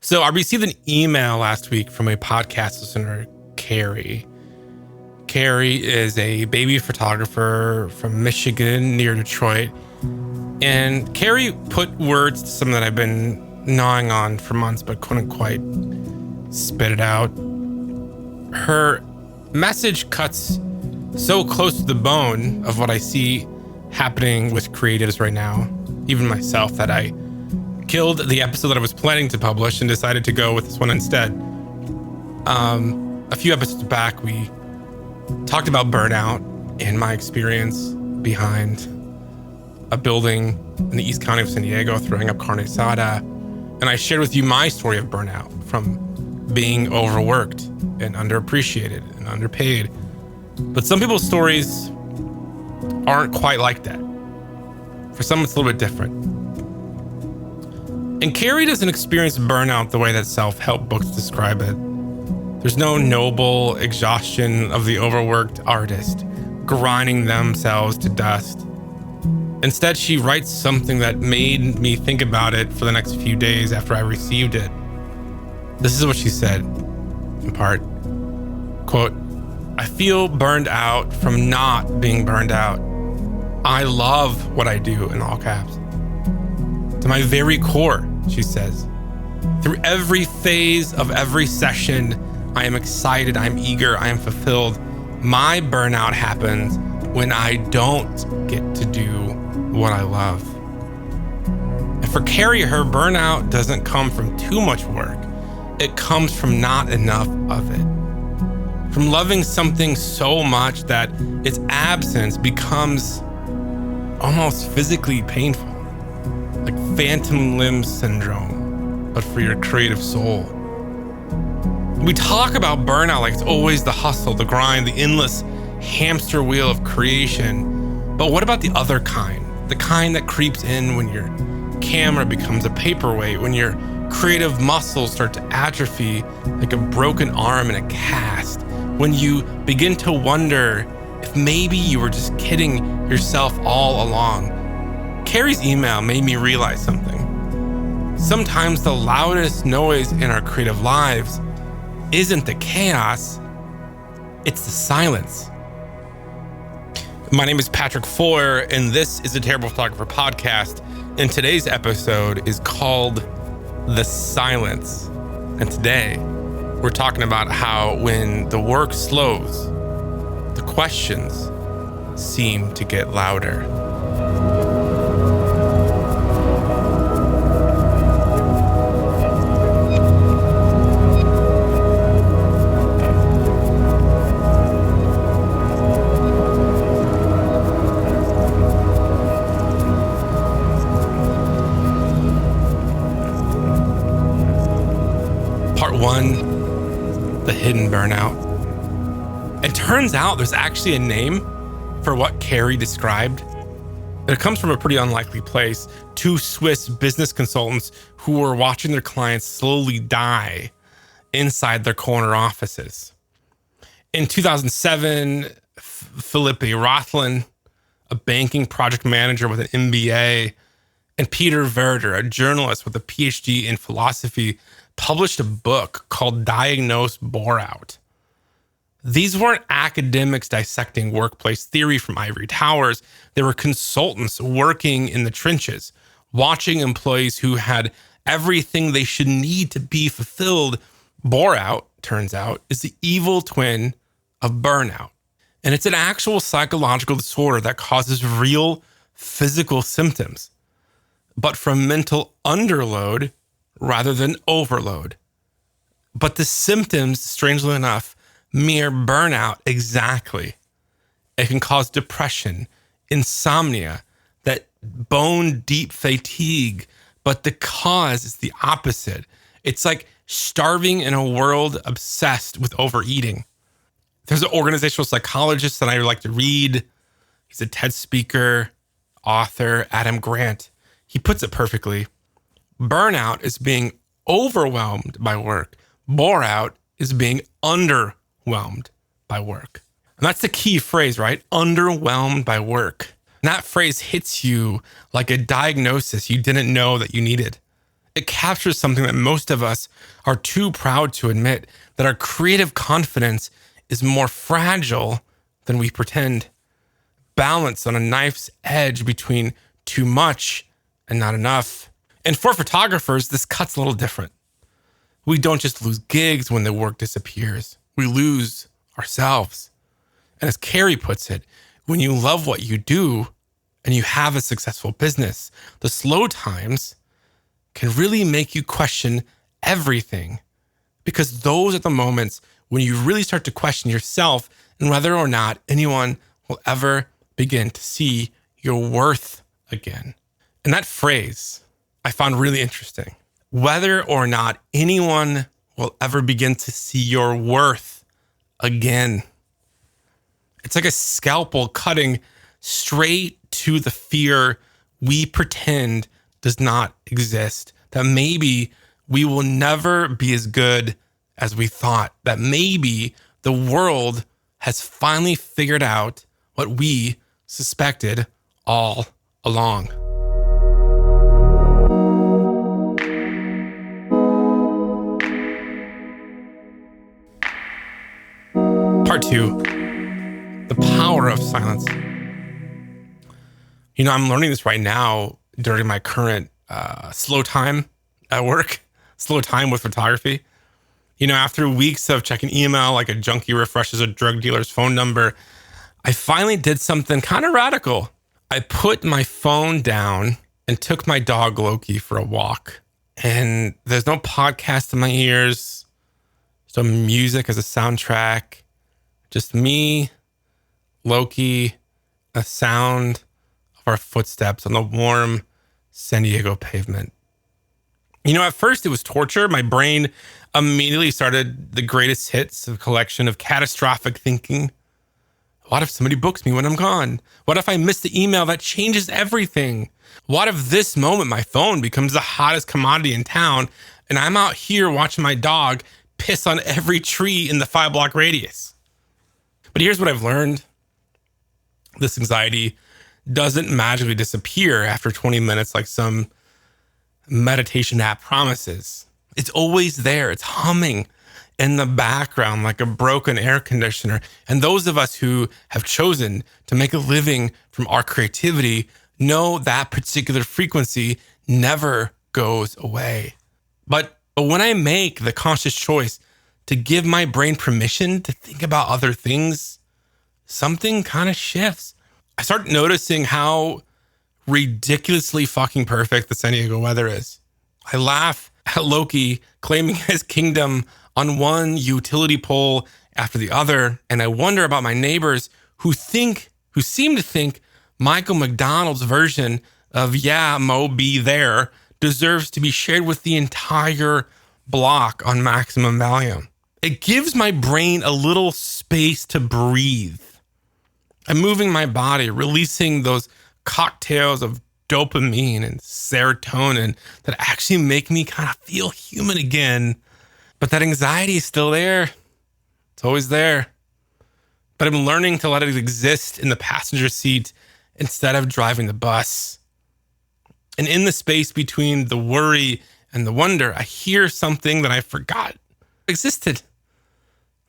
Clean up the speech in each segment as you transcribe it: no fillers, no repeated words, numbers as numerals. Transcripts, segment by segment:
So I received an email last week from a podcast listener, Carrie. Carrie is a baby photographer from Michigan near Detroit. And Carrie put words to something that I've been gnawing on for months, but couldn't quite spit it out. Her message cuts so close to the bone of what I see happening with creatives right now, even myself, that I killed the episode that I was planning to publish and decided to go with this one instead. A few episodes back, we talked about burnout and my experience behind a building in the East County of San Diego throwing up carne asada. And I shared with you my story of burnout from being overworked and underappreciated and underpaid. But some people's stories aren't quite like that. For some, it's a little bit different. And Carrie doesn't experience burnout the way that self-help books describe it. There's no noble exhaustion of the overworked artist grinding themselves to dust. Instead, she writes something that made me think about it for the next few days after I received it. This is what she said, in part, quote, "I feel burned out from not being burned out. I love what I do," in all caps. "To my very core," she says. "Through every phase of every session, I am excited, I'm eager, I am fulfilled. My burnout happens when I don't get to do what I love." And for Carrie, her burnout doesn't come from too much work. It comes from not enough of it. From loving something so much that its absence becomes almost physically painful. Like phantom limb syndrome, but for your creative soul. We talk about burnout like it's always the hustle, the grind, the endless hamster wheel of creation. But what about the other kind? The kind that creeps in when your camera becomes a paperweight, when your creative muscles start to atrophy like a broken arm in a cast, when you begin to wonder if maybe you were just kidding yourself all along. Carrie's email made me realize something. Sometimes the loudest noise in our creative lives isn't the chaos, it's the silence. My name is Patrick Foyer, and this is the Terrible Photographer Podcast. And today's episode is called The Silence. And today, we're talking about how when the work slows, the questions seem to get louder. Part one, the hidden burnout. It turns out there's actually a name for what Carrie described. It comes from a pretty unlikely place. Two Swiss business consultants who were watching their clients slowly die inside their corner offices. In 2007, Philippe Rothlin, a banking project manager with an MBA, and Peter Werder, a journalist with a PhD in philosophy, published a book called Diagnose Bore-out. These weren't academics dissecting workplace theory from ivory towers. They were consultants working in the trenches, watching employees who had everything they should need to be fulfilled. Bore-out, turns out, is the evil twin of burnout. And it's an actual psychological disorder that causes real physical symptoms, but from mental underload rather than overload. But the symptoms, strangely enough, mirror burnout exactly. It can cause depression, insomnia, that bone deep fatigue, but the cause is the opposite. It's like starving in a world obsessed with overeating. There's an organizational psychologist that I like to read. He's a TED speaker, author, Adam Grant. He puts it perfectly. Burnout is being overwhelmed by work. Bore-out is being underwhelmed by work. And that's the key phrase, right? Underwhelmed by work. And that phrase hits you like a diagnosis you didn't know that you needed. It captures something that most of us are too proud to admit, that our creative confidence is more fragile than we pretend. Balanced on a knife's edge between too much and not enough. And for photographers, this cut's a little different. We don't just lose gigs when the work disappears. We lose ourselves. And as Carrie puts it, when you love what you do and you have a successful business, the slow times can really make you question everything, because those are the moments when you really start to question yourself and whether or not anyone will ever begin to see your worth again. And that phrase I found really interesting. Whether or not anyone will ever begin to see your worth again. It's like a scalpel cutting straight to the fear we pretend does not exist. That maybe we will never be as good as we thought. That maybe the world has finally figured out what we suspected all along. Part 2, the power of silence. I'm learning this right now during my current slow time at work, slow time with photography. After weeks of checking email like a junkie refreshes a drug dealer's phone number, I finally did something kind of radical. I put my phone down and took my dog Loki for a walk. And there's no podcast in my ears, no music as a soundtrack, just me, Loki, a sound of our footsteps on the warm San Diego pavement. At first it was torture. My brain immediately started the greatest hits, a collection of catastrophic thinking. What if somebody books me when I'm gone? What if I miss the email that changes everything? What if this moment my phone becomes the hottest commodity in town and I'm out here watching my dog piss on every tree in the 5-block radius? But here's what I've learned. This anxiety doesn't magically disappear after 20 minutes like some meditation app promises. It's always there. It's humming in the background like a broken air conditioner. And those of us who have chosen to make a living from our creativity know that particular frequency never goes away. But when I make the conscious choice to give my brain permission to think about other things, something kind of shifts. I start noticing how ridiculously fucking perfect the San Diego weather is. I laugh at Loki claiming his kingdom on one utility pole after the other, and I wonder about my neighbors who seem to think Michael McDonald's version of "Yeah, Mo, be there" deserves to be shared with the entire block on maximum volume. It gives my brain a little space to breathe. I'm moving my body, releasing those cocktails of dopamine and serotonin that actually make me kind of feel human again. But that anxiety is still there. It's always there. But I'm learning to let it exist in the passenger seat instead of driving the bus. And in the space between the worry and the wonder, I hear something that I forgot existed.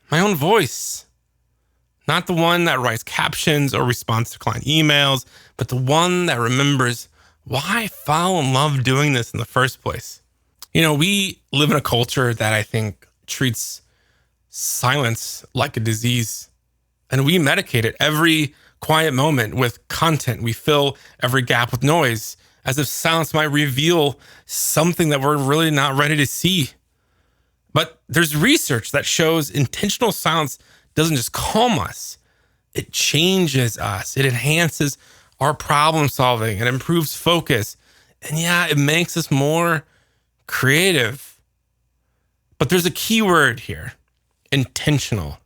My own voice. Not the one that writes captions or responds to client emails, but the one that remembers why I fell in love doing this in the first place. We live in a culture that I think treats silence like a disease, and we medicate it every quiet moment with content. We fill every gap with noise, as if silence might reveal something that we're really not ready to see. But there's research that shows intentional silence doesn't just calm us, it changes us. It enhances our problem solving. It improves focus. And yeah, it makes us more creative. But there's a key word here, intentional.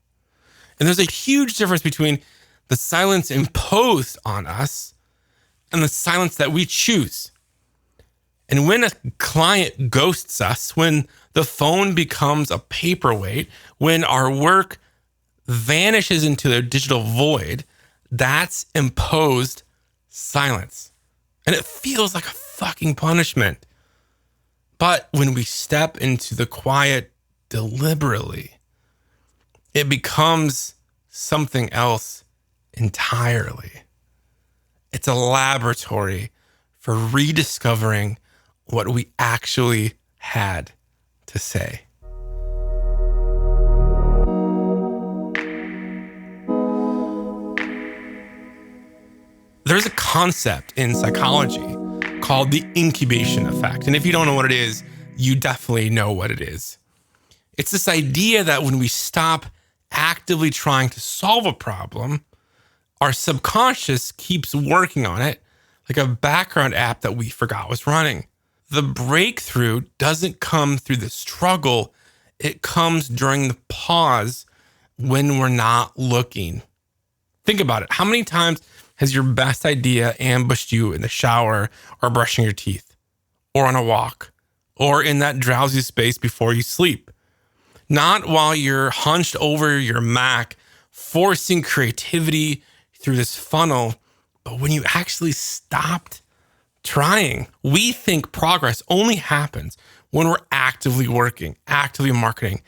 And there's a huge difference between the silence imposed on us and the silence that we choose. And when a client ghosts us, when the phone becomes a paperweight, when our work vanishes into the digital void, that's imposed silence. And it feels like a fucking punishment. But when we step into the quiet deliberately, it becomes something else entirely. It's a laboratory for rediscovering what we actually had to say. There's a concept in psychology called the incubation effect. And if you don't know what it is, you definitely know what it is. It's this idea that when we stop actively trying to solve a problem, our subconscious keeps working on it like a background app that we forgot was running. The breakthrough doesn't come through the struggle. It comes during the pause when we're not looking. Think about it. How many times has your best idea ambushed you in the shower or brushing your teeth or on a walk or in that drowsy space before you sleep? Not while you're hunched over your Mac, forcing creativity through this funnel, but when you actually stopped trying. We think progress only happens when we're actively working, actively marketing,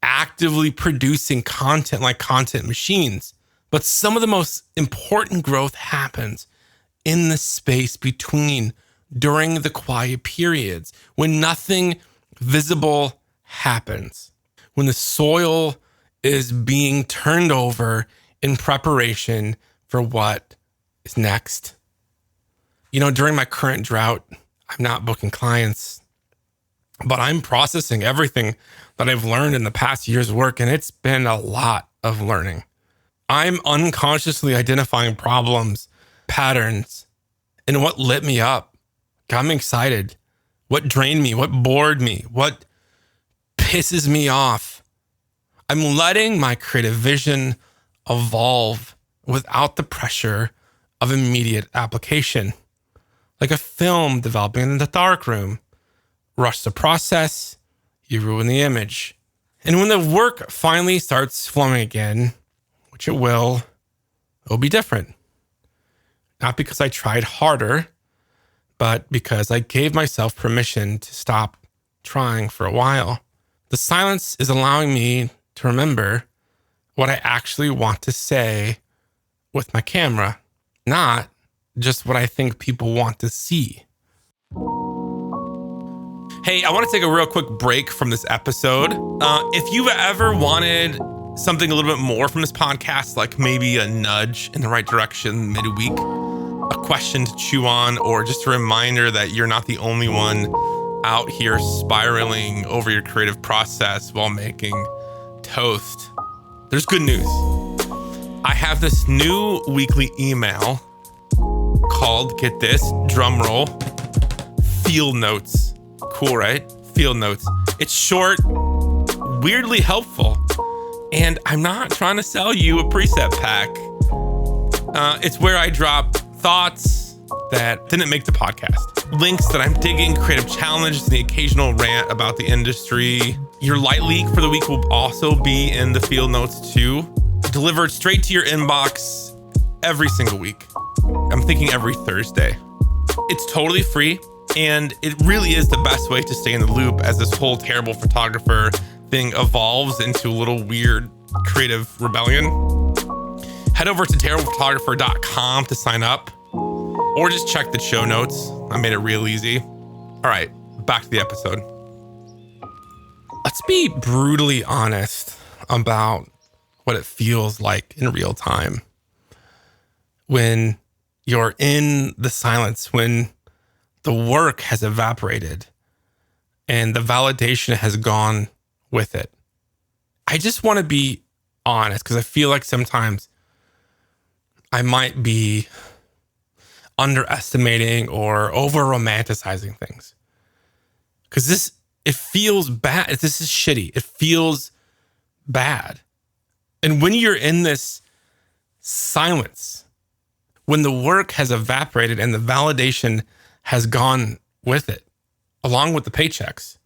actively producing content like content machines. But some of the most important growth happens in the space between, during the quiet periods, when nothing visible happens, when the soil is being turned over in preparation for what is next. You know, during my current drought, I'm not booking clients, but I'm processing everything that I've learned in the past year's work, and it's been a lot of learning. I'm unconsciously identifying problems, patterns, and what lit me up, got me excited, what drained me, what bored me, what pisses me off. I'm letting my creative vision evolve without the pressure of immediate application. Like a film developing in the darkroom. Rush the process, you ruin the image. And when the work finally starts flowing again, which it will be different. Not because I tried harder, but because I gave myself permission to stop trying for a while. The silence is allowing me to remember what I actually want to say with my camera, not just what I think people want to see. Hey, I want to take a real quick break from this episode. If you've ever wanted something a little bit more from this podcast, like maybe a nudge in the right direction midweek, a question to chew on, or just a reminder that you're not the only one out here spiraling over your creative process while making toast, there's good news. I have this new weekly email called, get this, drum roll, Field Notes. Cool, right? Field Notes. It's short, weirdly helpful, and I'm not trying to sell you a preset pack. It's where I drop thoughts that didn't make the podcast, links that I'm digging, creative challenges, and the occasional rant about the industry. Your light leak for the week will also be in the Field Notes too, delivered straight to your inbox every single week. I'm thinking every Thursday. It's totally free, and it really is the best way to stay in the loop as this whole terrible photographer thing evolves into a little weird creative rebellion. Head over to terriblephotographer.com to sign up, or just check the show notes. I made it real easy. All right, back to the episode. Let's be brutally honest about what it feels like in real time when you're in the silence, when the work has evaporated and the validation has gone with it. I just want to be honest because I feel like sometimes I might be underestimating or over romanticizing things. Because it feels bad. This is shitty. It feels bad. And when you're in this silence, when the work has evaporated and the validation has gone with it, along with the paychecks,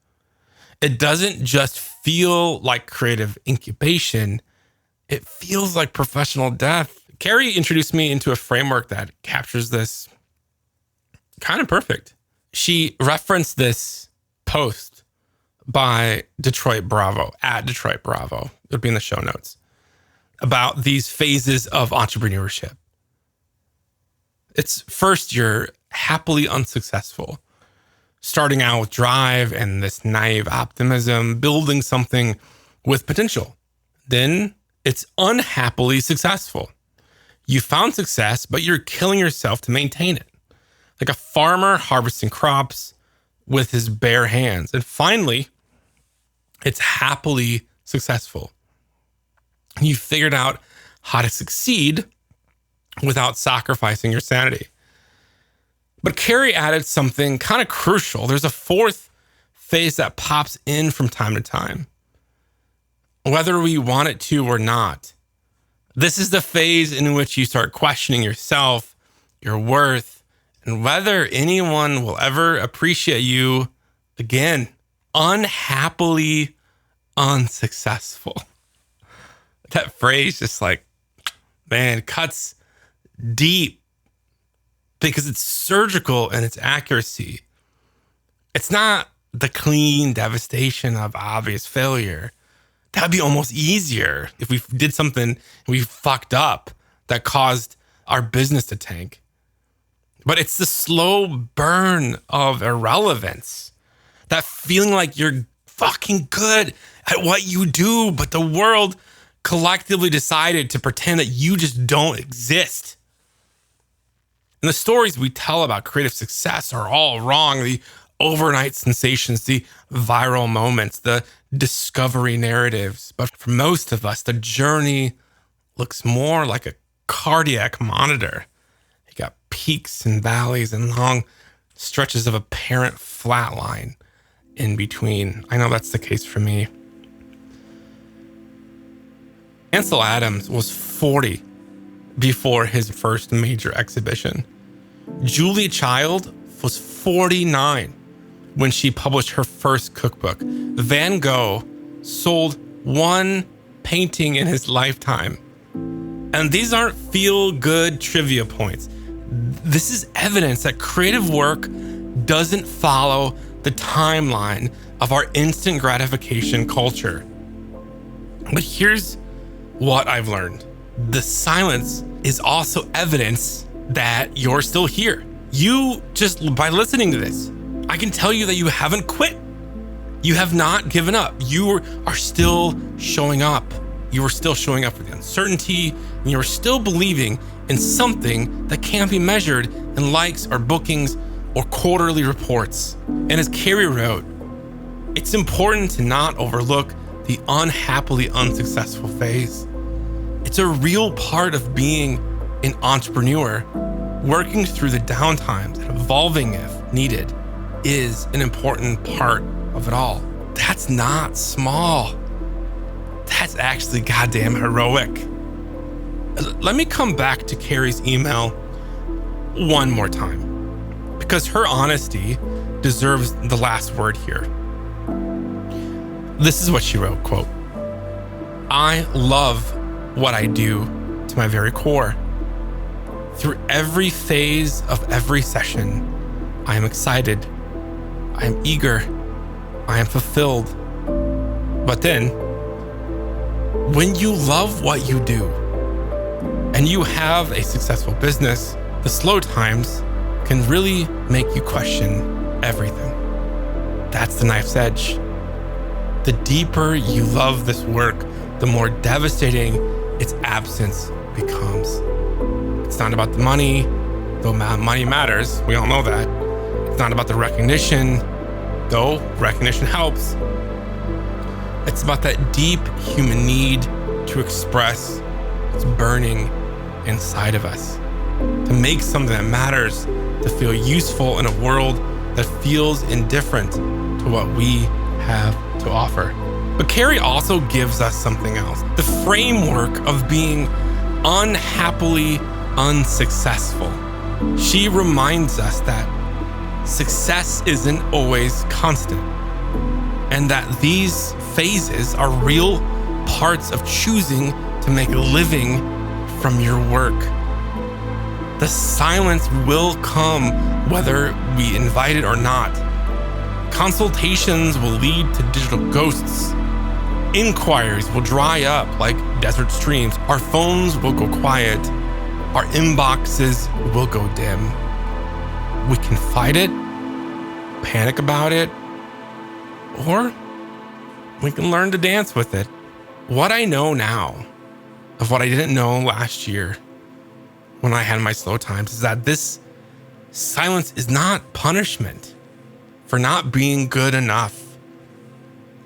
it doesn't just feel like creative incubation. It feels like professional death. Carrie introduced me into a framework that captures this kind of perfect. She referenced this post by Detroit Bravo, at Detroit Bravo. It'll be in the show notes, about these phases of entrepreneurship. It's first, you're happily unsuccessful, starting out with drive and this naive optimism, building something with potential. Then it's unhappily successful. You found success, but you're killing yourself to maintain it. Like a farmer harvesting crops with his bare hands. And finally, it's happily successful. You figured out how to succeed without sacrificing your sanity. But Carrie added something kind of crucial. There's a fourth phase that pops in from time to time, whether we want it to or not. This is the phase in which you start questioning yourself, your worth, and whether anyone will ever appreciate you again. Unhappily unsuccessful. That phrase just cuts deep because it's surgical in its accuracy. It's not the clean devastation of obvious failure. That'd be almost easier if we did something we fucked up that caused our business to tank. But it's the slow burn of irrelevance. That feeling like you're fucking good at what you do, but the world collectively decided to pretend that you just don't exist. And the stories we tell about creative success are all wrong. The overnight sensations, the viral moments, the discovery narratives. But for most of us, the journey looks more like a cardiac monitor. You got peaks and valleys and long stretches of apparent flatline in between. I know that's the case for me. Ansel Adams was 40 before his first major exhibition. Julia Child was 49 when she published her first cookbook. Van Gogh sold one painting in his lifetime. And these aren't feel-good trivia points. This is evidence that creative work doesn't follow the timeline of our instant gratification culture. But here's what I've learned. The silence is also evidence that you're still here. You just, by listening to this, I can tell you that you haven't quit. You have not given up. You are still showing up. You are still showing up for the uncertainty, and you are still believing in something that can't be measured in likes or bookings or quarterly reports. And as Carrie wrote, it's important to not overlook the unhappily unsuccessful phase. It's a real part of being an entrepreneur. Working through the downtimes and evolving if needed is an important part of it all. That's not small. That's actually goddamn heroic. Let me come back to Carrie's email one more time, because her honesty deserves the last word here. This is what she wrote, quote, "I love what I do to my very core. Through every phase of every session, I am excited, I am eager, I am fulfilled. But then, when you love what you do and you have a successful business, the slow times can really make you question everything. That's the knife's edge. The deeper you love this work, the more devastating its absence becomes. It's not about the money, though money matters. We all know that. It's not about the recognition, though recognition helps. It's about that deep human need to express what's burning inside of us, to make something that matters, to feel useful in a world that feels indifferent to what we have to offer. But Carrie also gives us something else, the framework of being unhappily unsuccessful. She reminds us that success isn't always constant, and that these phases are real parts of choosing to make a living from your work. The silence will come whether we invite it or not. Consultations will lead to digital ghosts. Inquiries will dry up like desert streams. Our phones will go quiet. Our inboxes will go dim. We can fight it, panic about it, or we can learn to dance with it. What I know now of what I didn't know last year when I had my slow times is that this silence is not punishment for not being good enough.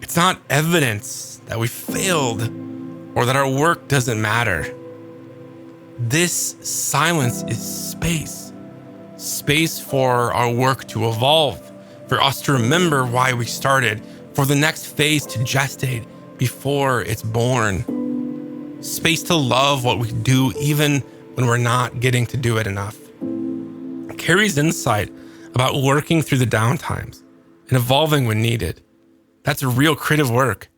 It's not evidence that we failed or that our work doesn't matter. This silence is space for our work to evolve, for us to remember why we started, for the next phase to gestate before it's born. Space to love what we do even when we're not getting to do it enough. Carrie's insight about working through the downtimes and evolving when needed. That's real creative work.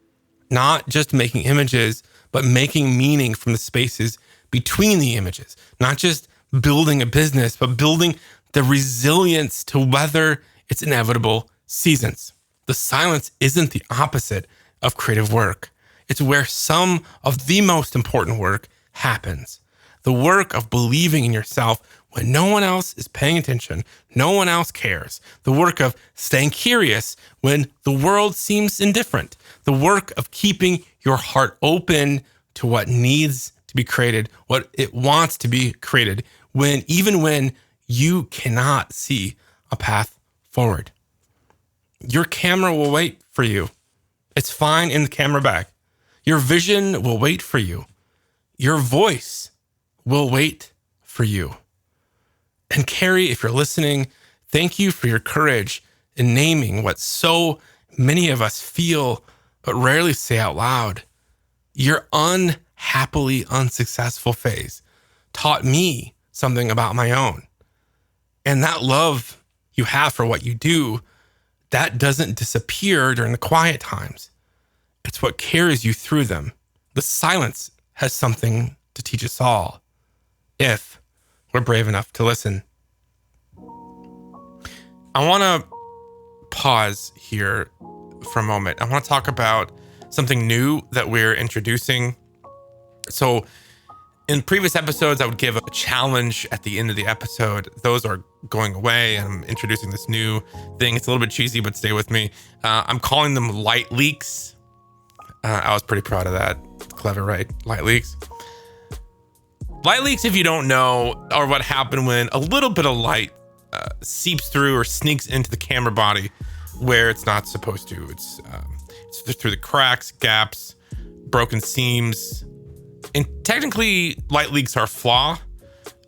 Not just making images, but making meaning from the spaces between the images. Not just building a business, but building the resilience to weather its inevitable seasons. The silence isn't the opposite of creative work. It's where some of the most important work happens. The work of believing in yourself when no one else is paying attention, no one else cares. The work of staying curious when the world seems indifferent. The work of keeping your heart open to what needs to be created, what it wants to be created, even when you cannot see a path forward. Your camera will wait for you. It's fine in the camera bag. Your vision will wait for you. Your voice will wait for you. And Carrie, if you're listening, thank you for your courage in naming what so many of us feel but rarely say out loud. Your unhappily unsuccessful phase taught me something about my own. And that love you have for what you do, that doesn't disappear during the quiet times. It's what carries you through them. The silence has something to teach us all, if we're brave enough to listen. I want to pause here for a moment. I want to talk about something new that we're introducing. So in previous episodes, I would give a challenge at the end of the episode. Those are going away, and I'm introducing this new thing. It's a little bit cheesy, but stay with me. I'm calling them light leaks. I was pretty proud of that. Clever, right? Light leaks. Light leaks, if you don't know, are what happen when a little bit of light seeps through or sneaks into the camera body where it's not supposed to. It's through the cracks, gaps, broken seams. And technically, light leaks are a flaw.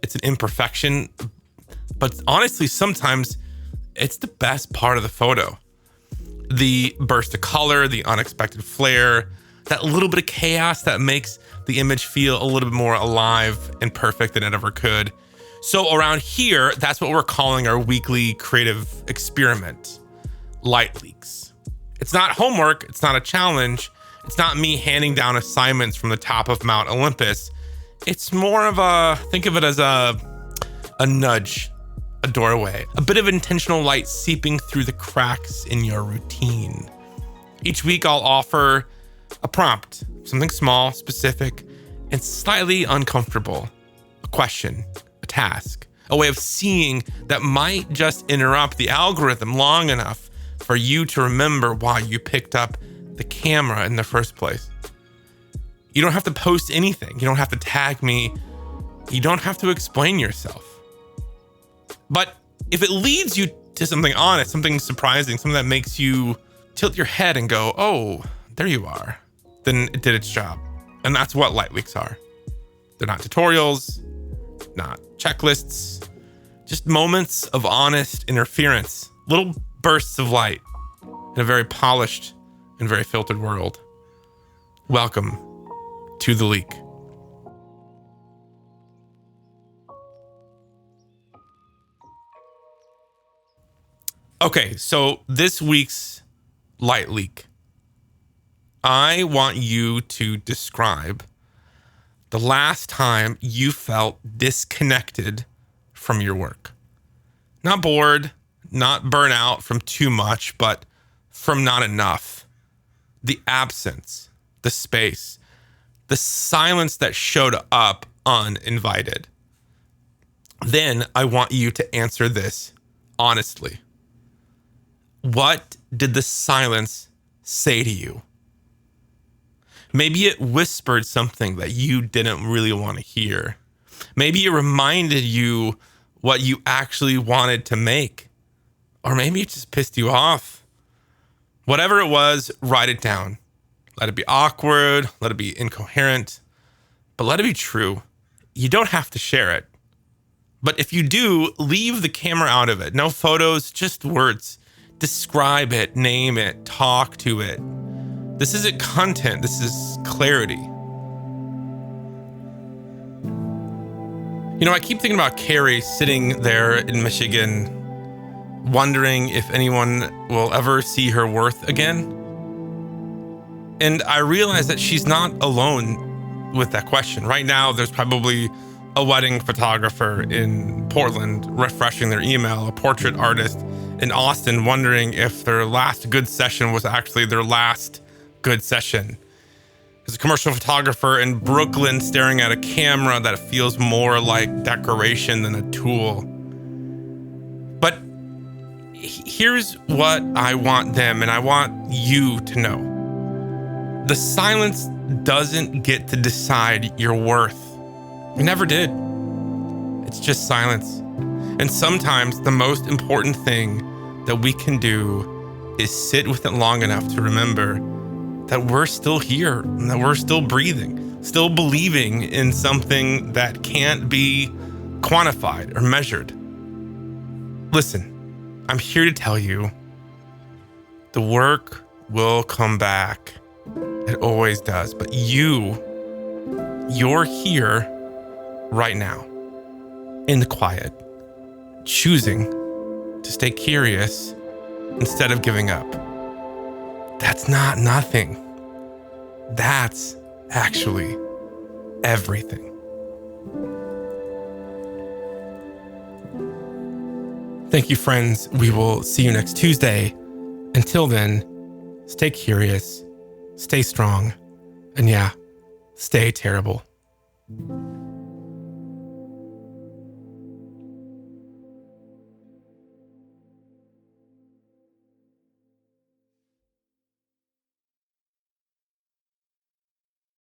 It's an imperfection. But honestly, sometimes it's the best part of the photo. The burst of color, the unexpected flare, that little bit of chaos that makes the image feel a little bit more alive and perfect than it ever could. So around here, that's what we're calling our weekly creative experiment, light leaks. It's not homework. It's not a challenge. It's not me handing down assignments from the top of Mount Olympus. It's more of think of it as a nudge, a doorway, a bit of intentional light seeping through the cracks in your routine. Each week I'll offer a prompt, something small, specific, and slightly uncomfortable, a question, a task, a way of seeing that might just interrupt the algorithm long enough for you to remember why you picked up the camera in the first place. You don't have to post anything. You don't have to tag me. You don't have to explain yourself. But if it leads you to something honest, something surprising, something that makes you tilt your head and go, oh, there you are, then it did its job. And that's what light leaks are. They're not tutorials, not checklists, just moments of honest interference, little bursts of light in a very polished and very filtered world. Welcome to The Leak. Okay, so this week's light leak. I want you to describe the last time you felt disconnected from your work. Not bored, not burnt out from too much, but from not enough, the absence, the space, the silence that showed up uninvited. Then I want you to answer this honestly. What did the silence say to you? Maybe it whispered something that you didn't really want to hear. Maybe it reminded you what you actually wanted to make. Or maybe it just pissed you off. Whatever it was, write it down. Let it be awkward, let it be incoherent, but let it be true. You don't have to share it. But if you do, leave the camera out of it. No photos, just words. Describe it, name it, talk to it. This isn't content, this is clarity. I keep thinking about Carrie sitting there in Michigan, wondering if anyone will ever see her worth again. And I realize that she's not alone with that question. Right now, there's probably a wedding photographer in Portland refreshing their email, a portrait artist in Austin wondering if their last good session was actually their last good session. There's a commercial photographer in Brooklyn staring at a camera that feels more like decoration than a tool. But here's what I want them and I want you to know. The silence doesn't get to decide your worth. It never did. It's just silence. And sometimes the most important thing that we can do is sit with it long enough to remember that we're still here, and that we're still breathing, still believing in something that can't be quantified or measured. Listen, I'm here to tell you the work will come back. It always does. But you're here right now in the quiet, choosing to stay curious instead of giving up. That's not nothing. That's actually everything. Thank you, friends. We will see you next Tuesday. Until then, stay curious, stay strong, and stay terrible.